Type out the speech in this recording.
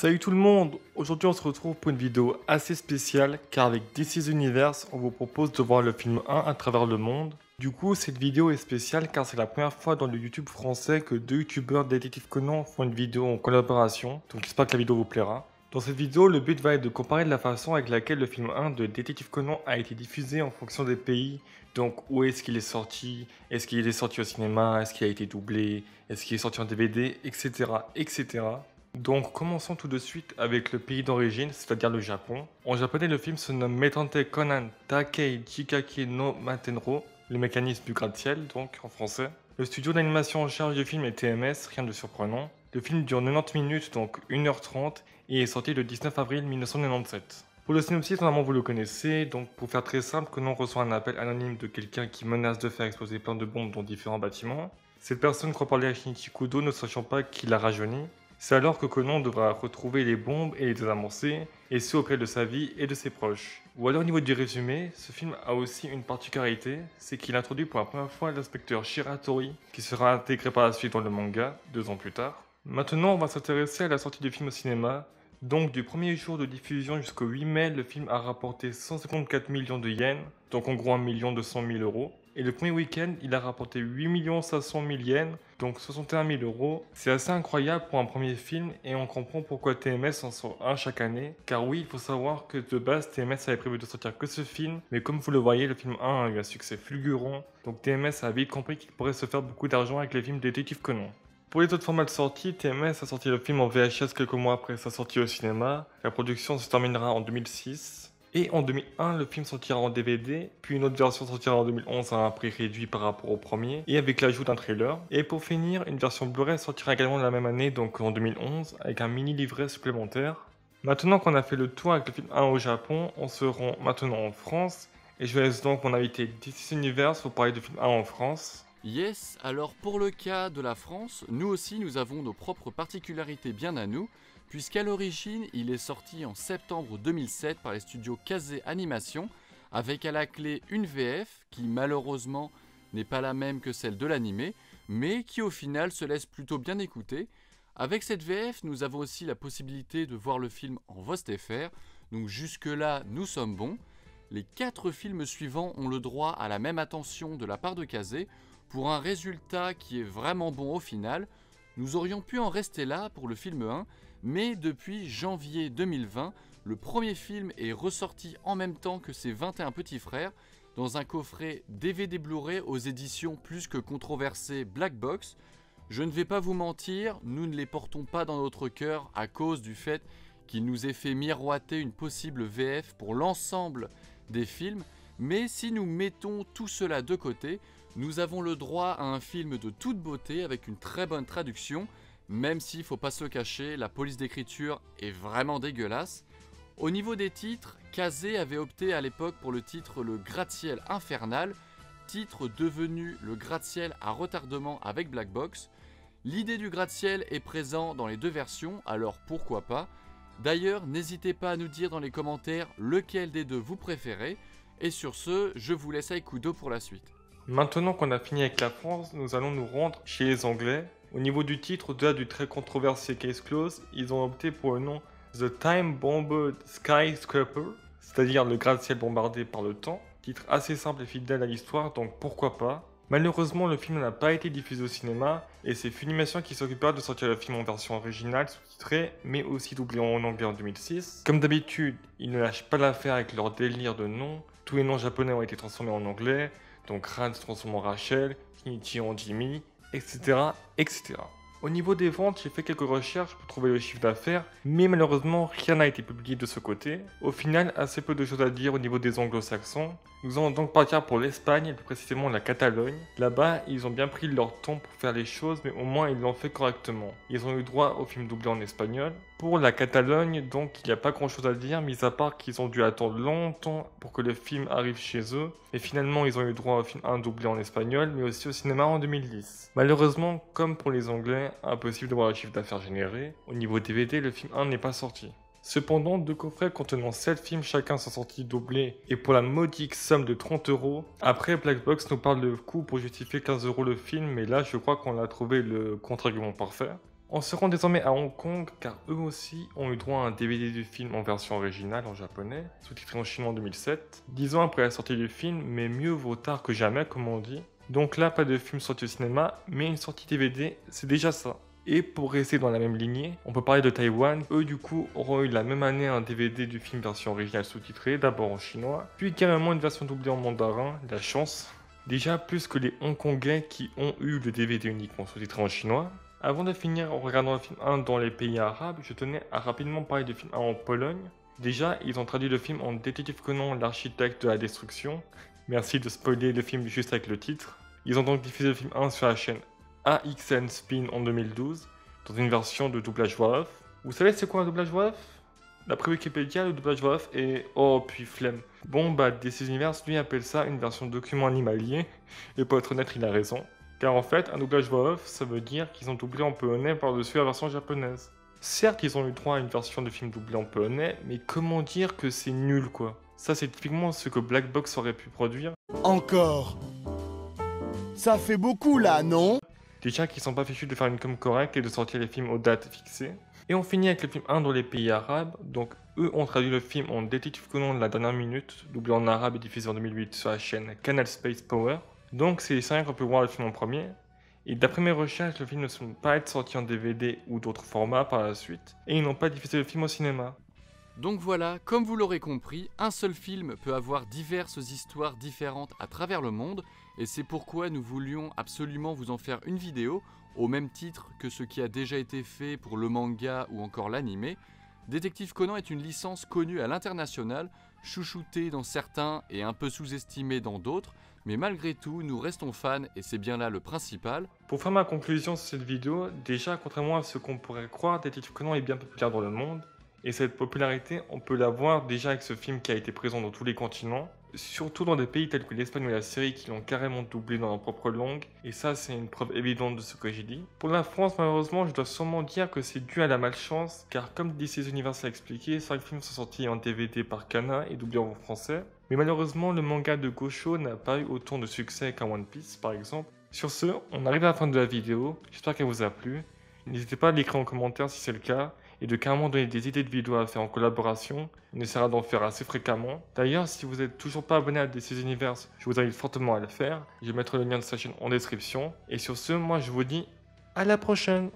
Salut tout le monde! Aujourd'hui on se retrouve pour une vidéo assez spéciale car avec DC Universe on vous propose de voir le film 1 à travers le monde. Du coup cette vidéo est spéciale car c'est la première fois dans le YouTube français que deux youtubeurs Détective Conan font une vidéo en collaboration, donc j'espère que la vidéo vous plaira. Dans cette vidéo le but va être de comparer la façon avec laquelle le film 1 de Détective Conan a été diffusé en fonction des pays. Donc où est-ce qu'il est sorti, est-ce qu'il est sorti au cinéma, est-ce qu'il a été doublé, est-ce qu'il est sorti en DVD, etc. etc. Donc commençons tout de suite avec le pays d'origine, c'est-à-dire le Japon. En japonais, le film se nomme Metante Conan Takei Jikake no Matenro, le mécanisme du gratte-ciel, donc en français. Le studio d'animation en charge du film est TMS, rien de surprenant. Le film dure 90 minutes, donc 1h30, et est sorti le 19 avril 1997. Pour le synopsis, normalement vous le connaissez, donc pour faire très simple, Conan reçoit un appel anonyme de quelqu'un qui menace de faire exploser plein de bombes dans différents bâtiments. Cette personne croit parler à Shinichi Kudo, ne sachant pas qu'il l'a rajeuni. C'est alors que Conan devra retrouver les bombes et les désamorcer, et ce auprès de sa vie et de ses proches. Ou alors au niveau du résumé, ce film a aussi une particularité, c'est qu'il introduit pour la première fois l'inspecteur Shiratori, qui sera intégré par la suite dans le manga, 2 ans plus tard. Maintenant on va s'intéresser à la sortie du film au cinéma. Donc du premier jour de diffusion jusqu'au 8 mai, le film a rapporté 154 millions de yens, donc en gros 1 200 000 euros. Et le premier week-end, il a rapporté 8 500 000 yens, donc 61 000 euros. C'est assez incroyable pour un premier film et on comprend pourquoi TMS en sort un chaque année. Car oui, il faut savoir que de base, TMS avait prévu de sortir que ce film, mais comme vous le voyez, le film 1 a eu un succès fulgurant. Donc TMS a vite compris qu'il pourrait se faire beaucoup d'argent avec les films Détective Conan. Pour les autres formats de sortie, TMS a sorti le film en VHS quelques mois après sa sortie au cinéma. La production se terminera en 2006. Et en 2001, le film sortira en DVD, puis une autre version sortira en 2011 à un prix réduit par rapport au premier, et avec l'ajout d'un trailer. Et pour finir, une version Blu-ray sortira également la même année, donc en 2011, avec un mini livret supplémentaire. Maintenant qu'on a fait le tour avec le film 1 au Japon, on se rend maintenant en France, et je laisse donc mon invité DC Universe pour parler du film 1 en France. Yes, alors pour le cas de la France, nous aussi nous avons nos propres particularités bien à nous, puisqu'à l'origine il est sorti en septembre 2007 par les studios Kazé Animation, avec à la clé une VF qui malheureusement n'est pas la même que celle de l'animé, mais qui au final se laisse plutôt bien écouter. Avec cette VF, nous avons aussi la possibilité de voir le film en VOST-FR, donc jusque là nous sommes bons. Les 4 films suivants ont le droit à la même attention de la part de Kazé, pour un résultat qui est vraiment bon au final. Nous aurions pu en rester là pour le film 1, mais depuis janvier 2020, le premier film est ressorti en même temps que ses 21 petits frères, dans un coffret DVD Blu-ray aux éditions plus que controversées Black Box. Je ne vais pas vous mentir, nous ne les portons pas dans notre cœur à cause du fait qu'il nous ait fait miroiter une possible VF pour l'ensemble des films, mais si nous mettons tout cela de côté, nous avons le droit à un film de toute beauté avec une très bonne traduction, même s'il ne faut pas se le cacher, la police d'écriture est vraiment dégueulasse. Au niveau des titres, Kazé avait opté à l'époque pour le titre Le Gratte-ciel infernal, titre devenu Le Gratte-ciel à retardement avec Black Box. L'idée du gratte-ciel est présente dans les deux versions, alors pourquoi pas. D'ailleurs, n'hésitez pas à nous dire dans les commentaires lequel des deux vous préférez. Et sur ce, je vous laisse avec Kudo pour la suite. Maintenant qu'on a fini avec la France, nous allons nous rendre chez les Anglais. Au niveau du titre, au-delà du très controversé Case Close, ils ont opté pour le nom The Time Bombed Skyscraper, c'est-à-dire le gratte-ciel bombardé par le temps. Titre assez simple et fidèle à l'histoire, donc pourquoi pas. Malheureusement, le film n'a pas été diffusé au cinéma, et c'est Funimation qui s'occupera de sortir le film en version originale, sous-titrée, mais aussi doublé en anglais en 2006. Comme d'habitude, ils ne lâchent pas l'affaire avec leur délire de noms. Tous les noms japonais ont été transformés en anglais, donc Ran se transforme en Rachel, Shinichi en Jimmy, etc., etc. Au niveau des ventes, j'ai fait quelques recherches pour trouver le chiffre d'affaires, mais malheureusement rien n'a été publié de ce côté. Au final, assez peu de choses à dire au niveau des anglo-saxons. Nous allons donc partir pour l'Espagne, et plus précisément la Catalogne. Là-bas, ils ont bien pris leur temps pour faire les choses, mais au moins ils l'ont fait correctement. Ils ont eu droit au film doublé en espagnol. Pour la Catalogne, donc, il n'y a pas grand-chose à dire, mis à part qu'ils ont dû attendre longtemps pour que le film arrive chez eux. Et finalement, ils ont eu droit au film 1 doublé en espagnol, mais aussi au cinéma en 2010. Malheureusement, comme pour les Anglais, impossible de voir le chiffre d'affaires généré. Au niveau DVD, le film 1 n'est pas sorti. Cependant, 2 coffrets contenant 7 films chacun sont sortis doublés et pour la modique somme de 30 euros. Après, Black Box nous parle de coût pour justifier 15 euros le film, mais là je crois qu'on a trouvé le contre-argument parfait. On se rend désormais à Hong Kong car eux aussi ont eu droit à un DVD du film en version originale en japonais, sous-titré en chinois en 2007, 10 ans après la sortie du film, mais mieux vaut tard que jamais comme on dit. Donc là pas de film sorti au cinéma, mais une sortie DVD, c'est déjà ça. Et pour rester dans la même lignée, on peut parler de Taïwan. Eux du coup auront eu la même année un DVD du film version originale sous-titrée, d'abord en chinois, puis carrément une version doublée en mandarin, la chance. Déjà plus que les Hongkongais qui ont eu le DVD uniquement sous-titré en chinois. Avant de finir en regardant le film 1 dans les pays arabes, je tenais à rapidement parler du film 1 en Pologne. Déjà, ils ont traduit le film en Détective Conan, l'architecte de la destruction. Merci de spoiler le film juste avec le titre. Ils ont donc diffusé le film 1 sur la chaîne AXN Spin en 2012, dans une version de doublage voix off. Vous savez c'est quoi un doublage voix off? D'après Wikipédia, le doublage voix off est... Oh, puis flemme. Bon, bah, DC Universe, lui, appelle ça une version de document animalier. Et pour être honnête, il a raison. Car en fait, un doublage voix off, ça veut dire qu'ils ont doublé en polonais par-dessus la version japonaise. Certes, ils ont eu droit à une version de film doublé en polonais, mais comment dire que c'est nul, quoi. Ça, c'est typiquement ce que Black Box aurait pu produire. Encore. Ça fait beaucoup, là, non? Déjà qu'ils sont pas fichus de faire une com correcte et de sortir les films aux dates fixées. Et on finit avec le film 1 dans les pays arabes, donc eux ont traduit le film en Détective Conan de la dernière minute, doublé en arabe et diffusé en 2008 sur la chaîne Canal Space Power. Donc c'est les Syriens qu'on peut voir le film en premier. Et d'après mes recherches, le film ne semble pas être sorti en DVD ou d'autres formats par la suite, et ils n'ont pas diffusé le film au cinéma. Donc voilà, comme vous l'aurez compris, un seul film peut avoir diverses histoires différentes à travers le monde, et c'est pourquoi nous voulions absolument vous en faire une vidéo, au même titre que ce qui a déjà été fait pour le manga ou encore l'anime. Détective Conan est une licence connue à l'international, chouchoutée dans certains et un peu sous-estimée dans d'autres, mais malgré tout, nous restons fans et c'est bien là le principal. Pour faire ma conclusion sur cette vidéo, déjà, contrairement à ce qu'on pourrait croire, Détective Conan est bien populaire dans le monde. Et cette popularité, on peut la voir déjà avec ce film qui a été présent dans tous les continents, surtout dans des pays tels que l'Espagne ou la Syrie qui l'ont carrément doublé dans leur propre langue, et ça c'est une preuve évidente de ce que j'ai dit. Pour la France, malheureusement, je dois sûrement dire que c'est dû à la malchance, car comme DC Universe l'a expliqué, 5 films sont sortis en DVD par Kana et doublés en français, mais malheureusement le manga de Gosho n'a pas eu autant de succès qu'un One Piece par exemple. Sur ce, on arrive à la fin de la vidéo, j'espère qu'elle vous a plu. N'hésitez pas à l'écrire en commentaire si c'est le cas, et de carrément donner des idées de vidéos à faire en collaboration. On essaiera d'en faire assez fréquemment. D'ailleurs, si vous n'êtes toujours pas abonné à DC Universe, je vous invite fortement à le faire. Je vais mettre le lien de sa chaîne en description. Et sur ce, moi je vous dis à la prochaine!